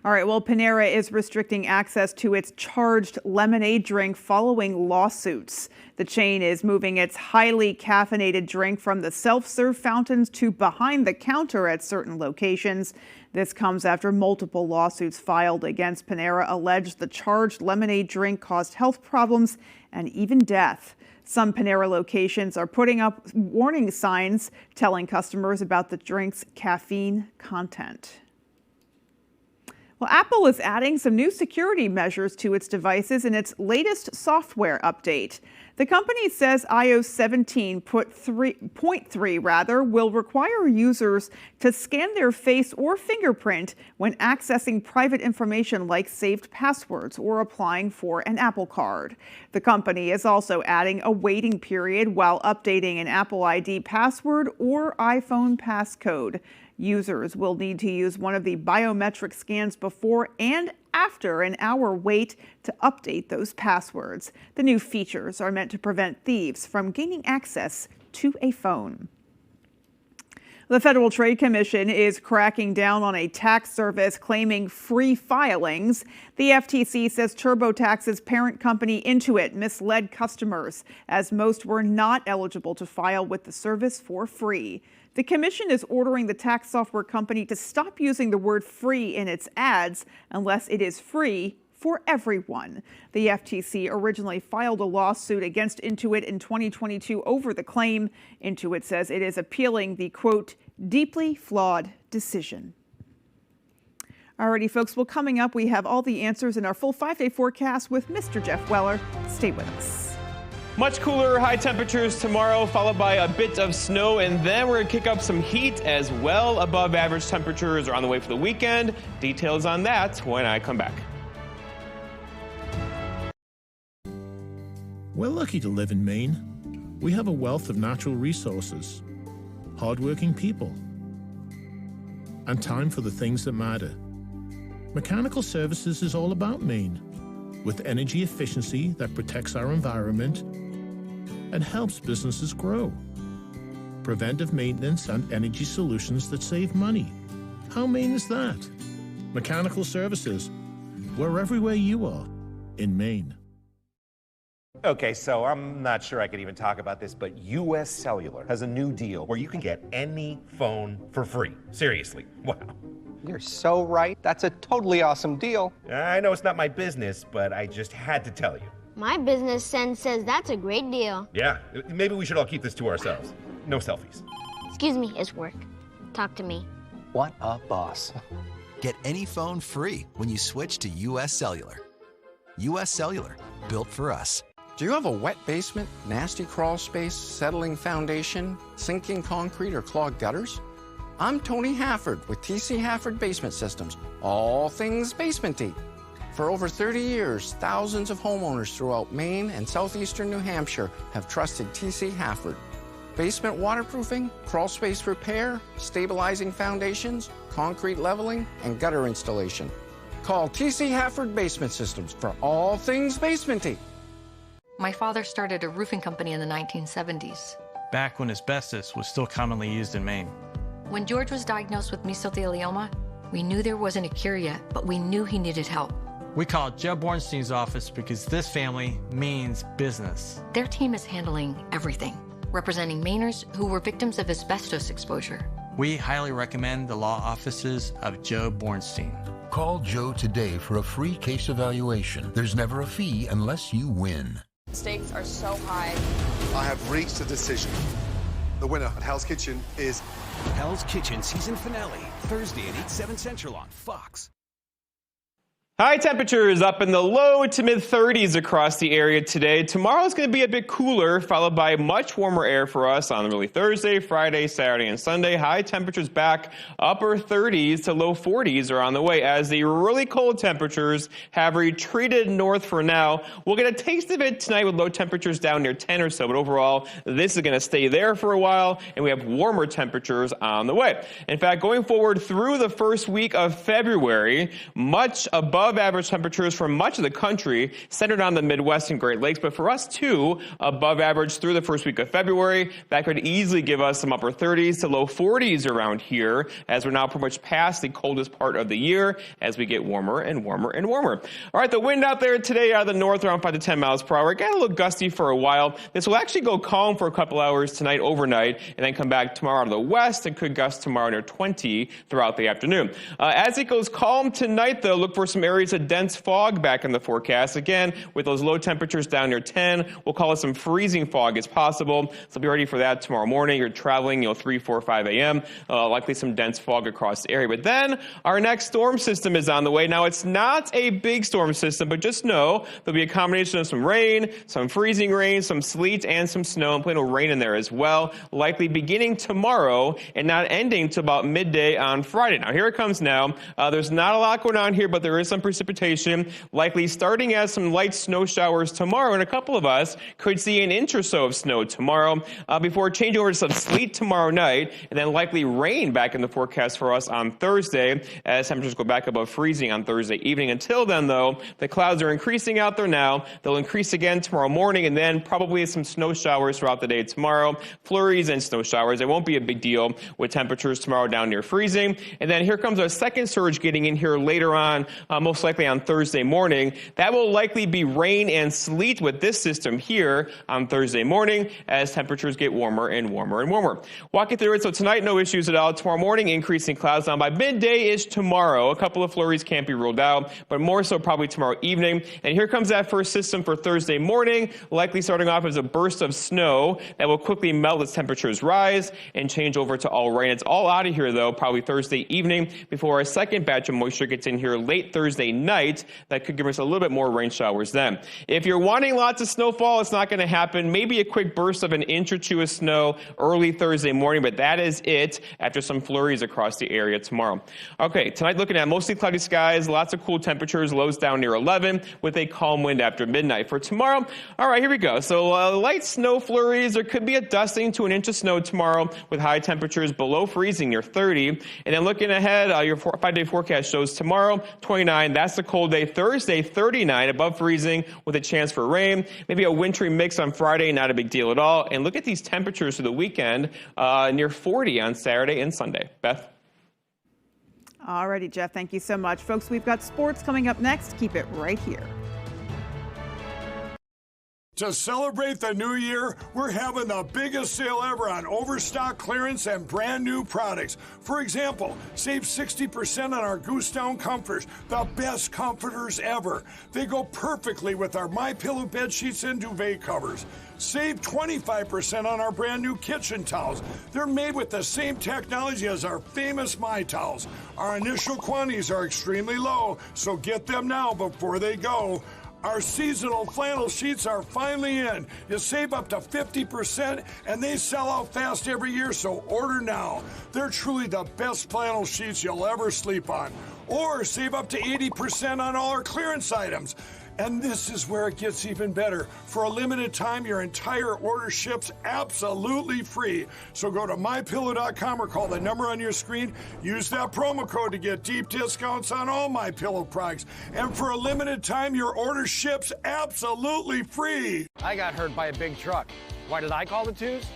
All right, well, Panera is restricting access to its charged lemonade drink following lawsuits. The chain is moving its highly caffeinated drink from the self-serve fountains to behind the counter at certain locations. This comes after multiple lawsuits filed against Panera alleged the charged lemonade drink caused health problems and even death. Some Panera locations are putting up warning signs telling customers about the drink's caffeine content. Well, Apple is adding some new security measures to its devices in its latest software update. The company says iOS 17.3 will require users to scan their face or fingerprint when accessing private information like saved passwords or applying for an Apple Card. The company is also adding a waiting period while updating an Apple ID password or iPhone passcode. Users will need to use one of the biometric scans before and after an hour wait to update those passwords. The new features are meant to prevent thieves from gaining access to a phone. The Federal Trade Commission is cracking down on a tax service claiming free filings. The FTC says TurboTax's parent company Intuit misled customers, as most were not eligible to file with the service for free. The commission is ordering the tax software company to stop using the word free in its ads unless it is free for everyone. The FTC originally filed a lawsuit against Intuit in 2022 over the claim. Intuit says it is appealing the, quote, deeply flawed decision. Alrighty, folks, well, coming up, we have all the answers in our full 5-day forecast with Mr. Jeff Weller. Stay with us. Much cooler, high temperatures tomorrow, followed by a bit of snow, and then we're going to kick up some heat as well. Above average temperatures are on the way for the weekend. Details on that when I come back. We're lucky to live in Maine. We have a wealth of natural resources, hardworking people, and time for the things that matter. Mechanical Services is all about Maine, with energy efficiency that protects our environment and helps businesses grow. Preventive maintenance and energy solutions that save money. How Maine is that? Mechanical Services. We're everywhere you are in Maine. Okay, so I'm not sure I could even talk about this, but US Cellular has a new deal where you can get any phone for free. Seriously, wow. You're so right. That's a totally awesome deal. I know it's not my business, but I just had to tell you. My business sense says that's a great deal. Yeah, maybe we should all keep this to ourselves. No selfies. Excuse me, it's work. Talk to me. What a boss. Get any phone free when you switch to US Cellular. U.S. Cellular, built for us. Do you have a wet basement, nasty crawl space, settling foundation, sinking concrete, or clogged gutters? I'm Tony Hafford with TC Hafford Basement Systems, all things basement-y. For over 30 years, thousands of homeowners throughout Maine and southeastern New Hampshire have trusted TC Hafford. Basement waterproofing, crawl space repair, stabilizing foundations, concrete leveling, and gutter installation. Call TC Hafford Basement Systems for all things basement-y. My father started a roofing company in the 1970s. Back when asbestos was still commonly used in Maine. When George was diagnosed with mesothelioma, we knew there wasn't a cure yet, but we knew he needed help. We called Joe Bornstein's office because this family means business. Their team is handling everything, representing Mainers who were victims of asbestos exposure. We highly recommend the law offices of Joe Bornstein. Call Joe today for a free case evaluation. There's never a fee unless you win. Stakes are so high. I have reached a decision. The winner at Hell's Kitchen is... Hell's Kitchen season finale, Thursday at 8, 7 Central on Fox. High temperatures up in the low to mid 30s across the area today. Tomorrow is going to be a bit cooler, followed by much warmer air for us on really Thursday, Friday, Saturday, and Sunday. High temperatures back upper 30s to low 40s are on the way as the really cold temperatures have retreated north for now. We'll get a taste of it tonight with low temperatures down near 10 or so, but overall, this is going to stay there for a while, and we have warmer temperatures on the way. In fact, going forward through the first week of February, much above average temperatures for much of the country, centered on the Midwest and Great Lakes, but for us too, above average through the first week of February. That could easily give us some upper 30s to low 40s around here, as we're now pretty much past the coldest part of the year as we get warmer and warmer and warmer. All right, the wind out there today out of the north around 5 to 10 miles per hour. It got a little gusty for a while. This will actually go calm for a couple hours tonight overnight, and then come back tomorrow out of the west and could gust tomorrow near 20 throughout the afternoon. As it goes calm tonight, though, look for some areas of dense fog back in the forecast. Again, with those low temperatures down near 10, we'll call it some freezing fog as possible. So be ready for that tomorrow morning. You're traveling, 3, 4, 5 a.m. Likely some dense fog across the area. But then our next storm system is on the way. Now, it's not a big storm system, but just know there'll be a combination of some rain, some freezing rain, some sleet, and some snow, and plenty of rain in there as well. Likely beginning tomorrow and not ending till about midday on Friday. Now, here it comes now. There's not a lot going on here, but there is some precipitation, likely starting as some light snow showers tomorrow, and a couple of us could see an inch or so of snow tomorrow before changing over to some sleet tomorrow night, and then likely rain back in the forecast for us on Thursday as temperatures go back above freezing on Thursday evening. Until then, though, the clouds are increasing out there now. They'll increase again tomorrow morning, and then probably some snow showers throughout the day tomorrow. Flurries and snow showers. It won't be a big deal with temperatures tomorrow down near freezing. And then here comes our second surge getting in here later on, most likely on Thursday morning. That will likely be rain and sleet with this system here on Thursday morning as temperatures get warmer and warmer and warmer. Walking through it, so tonight no issues at all. Tomorrow morning increasing clouds down by midday-ish tomorrow. A couple of flurries can't be ruled out, but more so probably tomorrow evening. And here comes that first system for Thursday morning, likely starting off as a burst of snow that will quickly melt as temperatures rise and change over to all rain. It's all out of here, though, probably Thursday evening before a second batch of moisture gets in here late Thursday night. That could give us a little bit more rain showers then. If you're wanting lots of snowfall, it's not going to happen. Maybe a quick burst of an inch or two of snow early Thursday morning, but that is it after some flurries across the area tomorrow. Okay, tonight looking at mostly cloudy skies, lots of cool temperatures, lows down near 11 with a calm wind after midnight. For tomorrow, all right, here we go. So light snow flurries. There could be a dusting to an inch of snow tomorrow with high temperatures below freezing near 30. And then looking ahead, your 5-day forecast shows tomorrow, 29. That's the cold day. Thursday, 39, above freezing with a chance for rain. Maybe a wintry mix on Friday, not a big deal at all. And look at these temperatures for the weekend, near 40 on Saturday and Sunday. Beth? All righty, Jeff, thank you so much. Folks, we've got sports coming up next. Keep it right here. To celebrate the new year, we're having the biggest sale ever on overstock clearance and brand new products. For example, save 60% on our Goose Down comforters, the best comforters ever. They go perfectly with our MyPillow bed sheets and duvet covers. Save 25% on our brand new kitchen towels. They're made with the same technology as our famous My Towels. Our initial quantities are extremely low, so get them now before they go. Our seasonal flannel sheets are finally in. You save up to 50% and they sell out fast every year, so order now. They're truly the best flannel sheets you'll ever sleep on. Or save up to 80% on all our clearance items. And this is where it gets even better. For a limited time, your entire order ships absolutely free. So go to MyPillow.com or call the number on your screen. Use that promo code to get deep discounts on all MyPillow products. And for a limited time, your order ships absolutely free. I got hurt by a big truck. Why did I call the twos?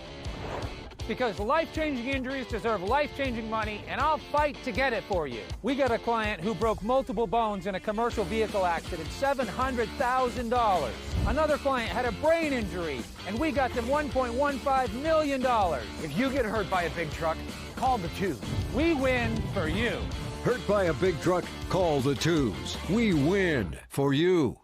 Because life-changing injuries deserve life-changing money, and I'll fight to get it for you. We got a client who broke multiple bones in a commercial vehicle accident, $700,000. Another client had a brain injury, and we got them $1.15 million. If you get hurt by a big truck, call the twos. We win for you. Hurt by a big truck, call the twos. We win for you.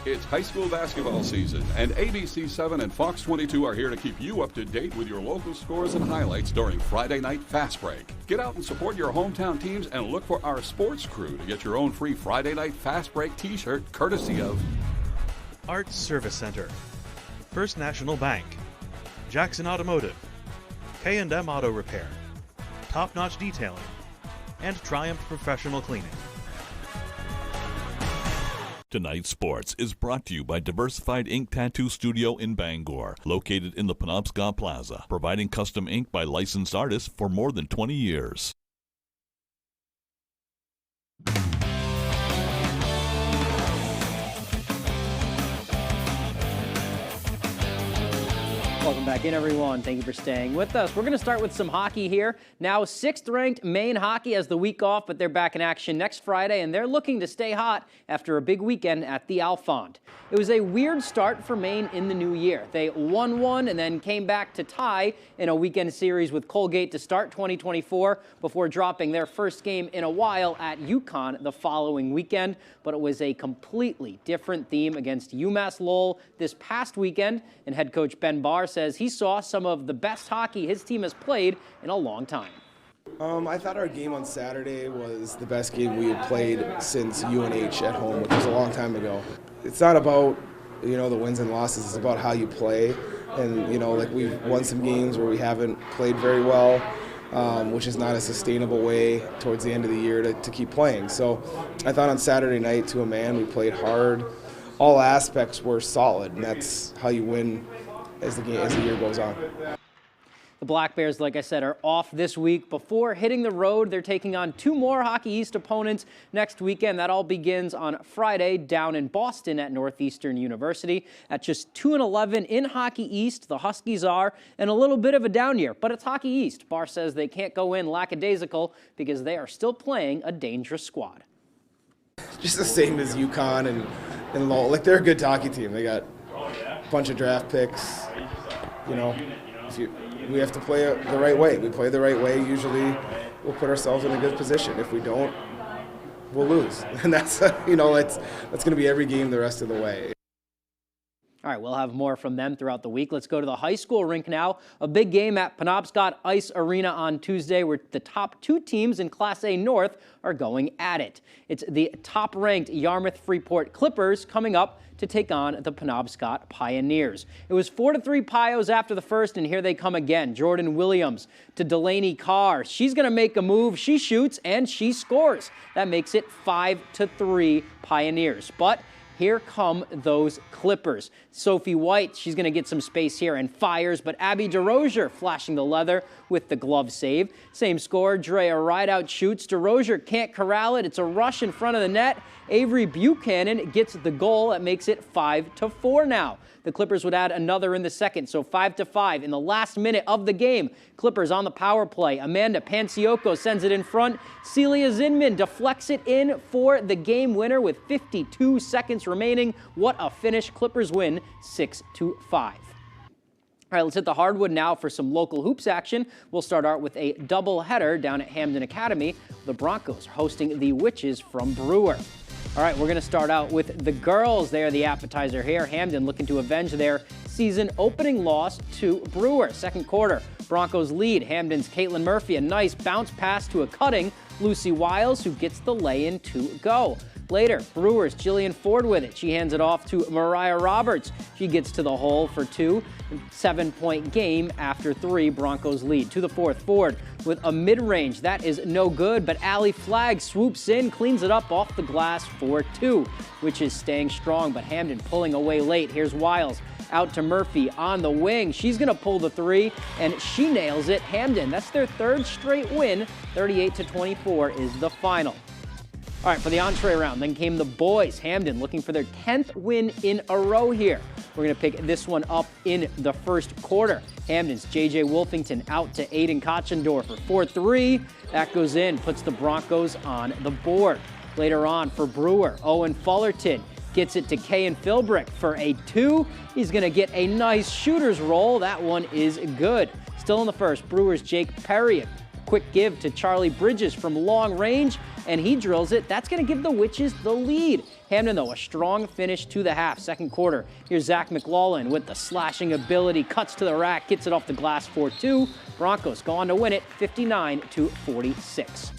It's high school basketball season, and ABC 7 and Fox 22 are here to keep you up to date with your local scores and highlights during Friday Night Fast Break. Get out and support your hometown teams and look for our sports crew to get your own free Friday Night Fast Break t-shirt courtesy of Arts Service Center, First National Bank, Jackson Automotive, K&M Auto Repair, Top Notch Detailing, and Triumph Professional Cleaning. Tonight's Sports is brought to you by Diversified Ink Tattoo Studio in Bangor, located in the Penobscot Plaza, providing custom ink by licensed artists for more than 20 years. Welcome back in, everyone. Thank you for staying with us. We're going to start with some hockey here. Now, 6th-ranked Maine hockey has the week off, but they're back in action next Friday, and they're looking to stay hot after a big weekend at the Alfond. It was a weird start for Maine in the new year. They won one and then came back to tie in a weekend series with Colgate to start 2024 before dropping their first game in a while at UConn the following weekend. But it was a completely different theme against UMass Lowell this past weekend, and head coach Ben Barr says he saw some of the best hockey his team has played in a long time. I thought our game on Saturday was the best game we had played since UNH at home, which was a long time ago. It's not about, the wins and losses, it's about how you play. And, like we've won some games where we haven't played very well, which is not a sustainable way towards the end of the year to keep playing. So I thought on Saturday night, to a man, we played hard. All aspects were solid, and that's how you win as the year goes on. The Black Bears, like I said, are off this week. Before hitting the road, they're taking on 2 more Hockey East opponents next weekend. That all begins on Friday down in Boston at Northeastern University. At just 2-11 in Hockey East, the Huskies are in a little bit of a down year, but it's Hockey East. Barr says they can't go in lackadaisical because they are still playing a dangerous squad. Just the same as UConn and Lowell. Like, they're a good hockey team. They got a bunch of draft picks. We have to play the right way. We play the right way. Usually we'll put ourselves in a good position. If we don't, we'll lose. And that's going to be every game the rest of the way. All right, we'll have more from them throughout the week. Let's go to the high school rink now. A big game at Penobscot Ice Arena on Tuesday where the top 2 teams in Class A North are going at it. It's the top-ranked Yarmouth-Freeport Clippers coming up to take on the Penobscot Pioneers. It was 4-3 Pios after the first, and here they come again. Jordan Williams to Delaney Carr. She's going to make a move. She shoots, and she scores. That makes it 5-3 Pioneers. But here come those Clippers. Sophie White, she's going to get some space here and fires, but Abby DeRozier flashing the leather with the glove save. Same score, Drea Rideout shoots. DeRozier can't corral it. It's a rush in front of the net. Avery Buchanan gets the goal. That makes it 5-4 now. The Clippers would add another in the second, so 5-5 in the last minute of the game. Clippers on the power play. Amanda Panciocco sends it in front. Celia Zinman deflects it in for the game winner with 52 seconds remaining. What a finish. Clippers win 6-5. All right, let's hit the hardwood now for some local hoops action. We'll start out with a doubleheader down at Hamden Academy. The Broncos are hosting the Witches from Brewer. All right, we're going to start out with the girls. They are the appetizer here. Hamden looking to avenge their season opening loss to Brewer. Second quarter, Broncos lead. Hamden's Caitlin Murphy, a nice bounce pass to a cutting Lucy Wiles, who gets the lay-in to go. Later, Brewers' Jillian Ford with it. She hands it off to Mariah Roberts. She gets to the hole for two. 7-point game after three. Broncos lead. To the fourth, Ford with a mid-range. That is no good, but Allie Flagg swoops in, cleans it up off the glass for two, which is staying strong, but Hamden pulling away late. Here's Wiles. Out to Murphy on the wing. She's going to pull the three, and she nails it. Hamden, that's their third straight win. 38-24 is the final. All right, for the entree round, then came the boys. Hamden looking for their 10th win in a row here. We're going to pick this one up in the first quarter. Hamden's J.J. Wolfington out to Aiden Kotchendorfer for 4-3. That goes in, puts the Broncos on the board. Later on for Brewer, Owen Fullerton gets it to Kayan Philbrick for a 2. He's going to get a nice shooter's roll. That one is good. Still in the first, Brewers' Jake Perry. A quick give to Charlie Bridges from long range, and he drills it. That's going to give the Witches the lead. Hamden, though, a strong finish to the half. Second quarter, here's Zach McLaughlin with the slashing ability, cuts to the rack, gets it off the glass for 2. Broncos go on to win it 59-46.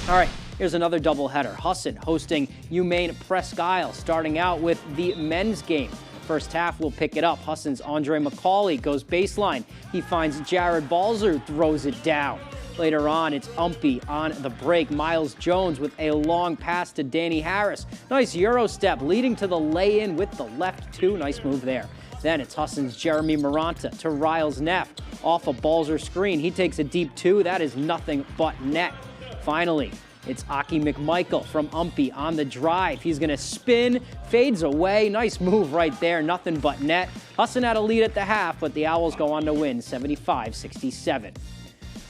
All right, here's another doubleheader. Husson hosting UMaine Presque Isle, starting out with the men's game. First half, we'll pick it up. Husson's Andre McCauley goes baseline. He finds Jared Balzer, throws it down. Later on, it's Umpy on the break. Miles Jones with a long pass to Danny Harris. Nice Euro step leading to the lay-in with the left 2. Nice move there. Then it's Husson's Jeremy Maranta to Riles Neff. Off a Balzer screen. He takes a deep 2. That is nothing but net. Finally, it's Aki McMichael from Umpy on the drive. He's going to spin, fades away. Nice move right there. Nothing but net. Husson had a lead at the half, but the Owls go on to win 75-67.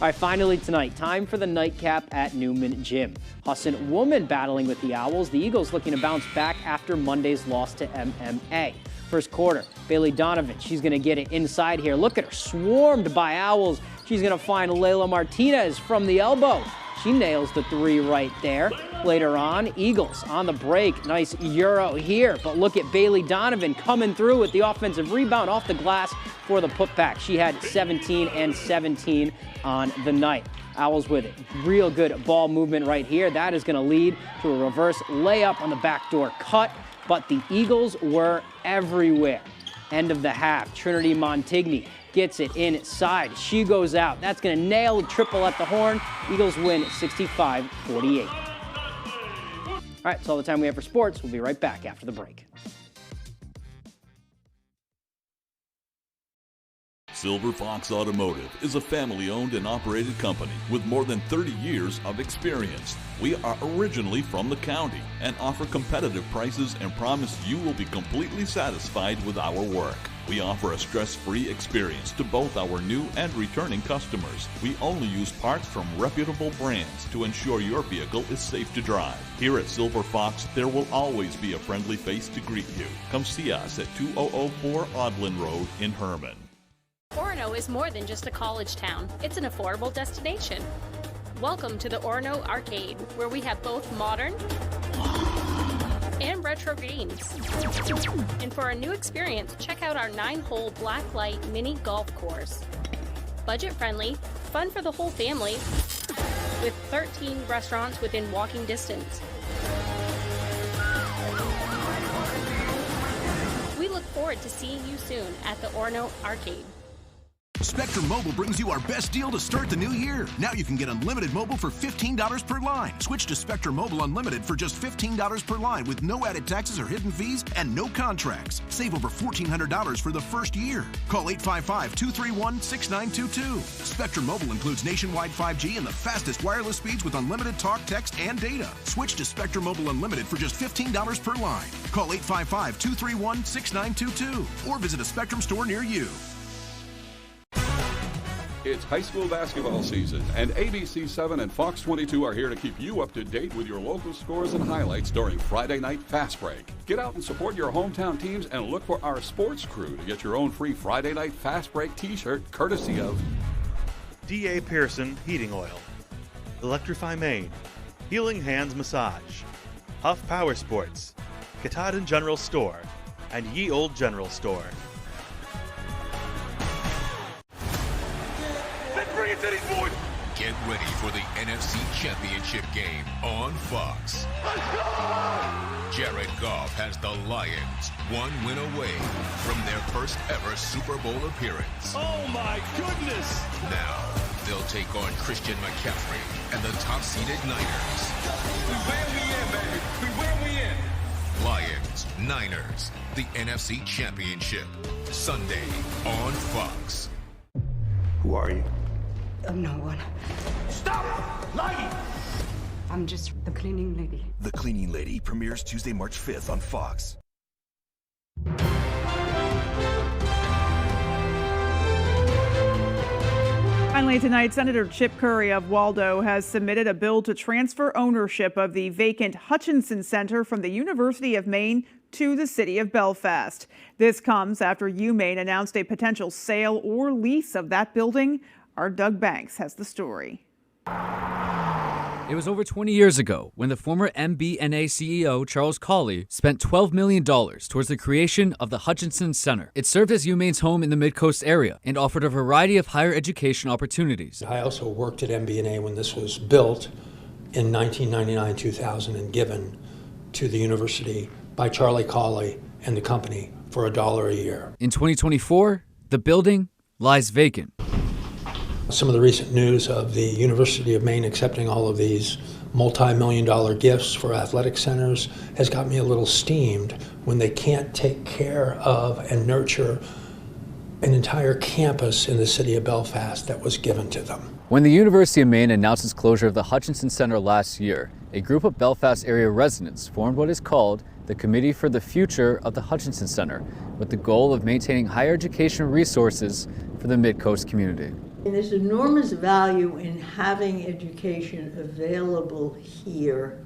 All right, finally tonight, time for the nightcap at Newman Gym. Husson woman battling with the Owls. The Eagles looking to bounce back after Monday's loss to MMA. First quarter, Bailey Donovan, she's going to get it inside here. Look at her, swarmed by Owls. She's going to find Layla Martinez from the elbow. She nails the 3 right there. Later on, Eagles on the break. Nice Euro here, but look at Bailey Donovan coming through with the offensive rebound off the glass for the putback. She had 17 and 17 on the night. Owls with it. Real good ball movement right here. That is going to lead to a reverse layup on the backdoor cut, but the Eagles were everywhere. End of the half, Trinity Montigny gets it inside. She goes out. That's going to nail a triple at the horn. Eagles win 65-48. All right, that's all the time we have for sports. We'll be right back after the break. Silver Fox Automotive is a family-owned and operated company with more than 30 years of experience. We are originally from the county and offer competitive prices and promise you will be completely satisfied with our work. We offer a stress-free experience to both our new and returning customers. We only use parts from reputable brands to ensure your vehicle is safe to drive. Here at Silver Fox, there will always be a friendly face to greet you. Come see us at 2004 Audlin Road in Herman. Orono is more than just a college town. It's an affordable destination. Welcome to the Orono Arcade, where we have both modern and retro games. And for a new experience, check out our 9-hole Blacklight mini golf course. Budget-friendly, fun for the whole family, with 13 restaurants within walking distance. We look forward to seeing you soon at the Orono Arcade. Spectrum Mobile brings you our best deal to start the new year. Now you can get unlimited mobile for $15 per line. Switch to Spectrum Mobile Unlimited for just $15 per line with no added taxes or hidden fees and no contracts. Save over $1,400 for the first year. Call 855-231-6922. Spectrum Mobile includes nationwide 5G and the fastest wireless speeds with unlimited talk, text, and data. Switch to Spectrum Mobile Unlimited for just $15 per line. Call 855-231-6922 or visit a Spectrum store near you. It's high school basketball season, and ABC 7 and Fox 22 are here to keep you up to date with your local scores and highlights during Friday Night Fast Break. Get out and support your hometown teams and look for our sports crew to get your own free Friday Night Fast Break t-shirt courtesy of D.A. Pearson Heating Oil, Electrify Maine, Healing Hands Massage, Huff Power Sports, Katahdin General Store, and Ye Old General Store. Get ready for the NFC Championship game on Fox. Jared Goff has the Lions one win away from their first ever Super Bowl appearance. Oh my goodness! Now, they'll take on Christian McCaffrey and the top-seeded Niners. We win, we in, baby. We win, we in. Lions, Niners, the NFC Championship. Sunday on Fox. Who are you? I'm no one. Stop lying! I'm just the cleaning lady. The Cleaning Lady premieres Tuesday, March 5th on Fox. Finally tonight, Senator Chip Curry of Waldo has submitted a bill to transfer ownership of the vacant Hutchinson Center from the University of Maine to the city of Belfast. This comes after UMaine announced a potential sale or lease of that building. Our Doug Banks has the story. It was over 20 years ago when the former MBNA CEO Charles Colley spent $12 million towards the creation of the Hutchinson Center. It served as UMaine's home in the Mid-Coast area and offered a variety of higher education opportunities. I also worked at MBNA when this was built in 1999-2000 and given to the university by Charlie Colley and the company for $1 a year. In 2024, the building lies vacant. Some of the recent news of the University of Maine accepting all of these multi-million-dollar gifts for athletic centers has got me a little steamed when they can't take care of and nurture an entire campus in the city of Belfast that was given to them. When the University of Maine announced its closure of the Hutchinson Center last year, a group of Belfast area residents formed what is called the Committee for the Future of the Hutchinson Center, with the goal of maintaining higher education resources for the Mid-Coast community. And there's enormous value in having education available here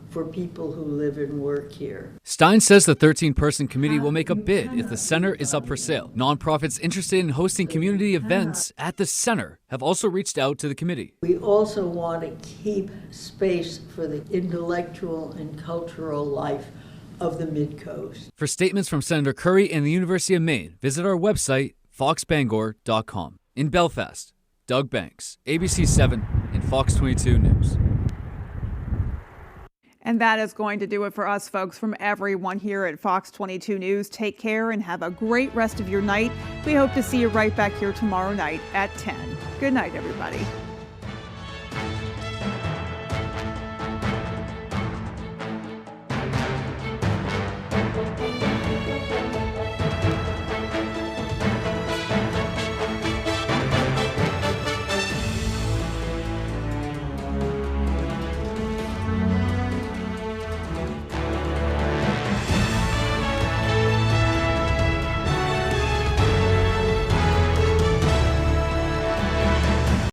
for people who live and work here. Stein says the 13-person committee will make a bid if the center is up for sale. Nonprofits interested in hosting community events at the center have also reached out to the committee. We also want to keep space for the intellectual and cultural life of the Mid-Coast. For statements from Senator Curry and the University of Maine, visit our website, foxbangor.com. In Belfast, Doug Banks, ABC 7 and Fox 22 News. And that is going to do it for us, folks, from everyone here at Fox 22 News. Take care and have a great rest of your night. We hope to see you right back here tomorrow night at 10. Good night, everybody.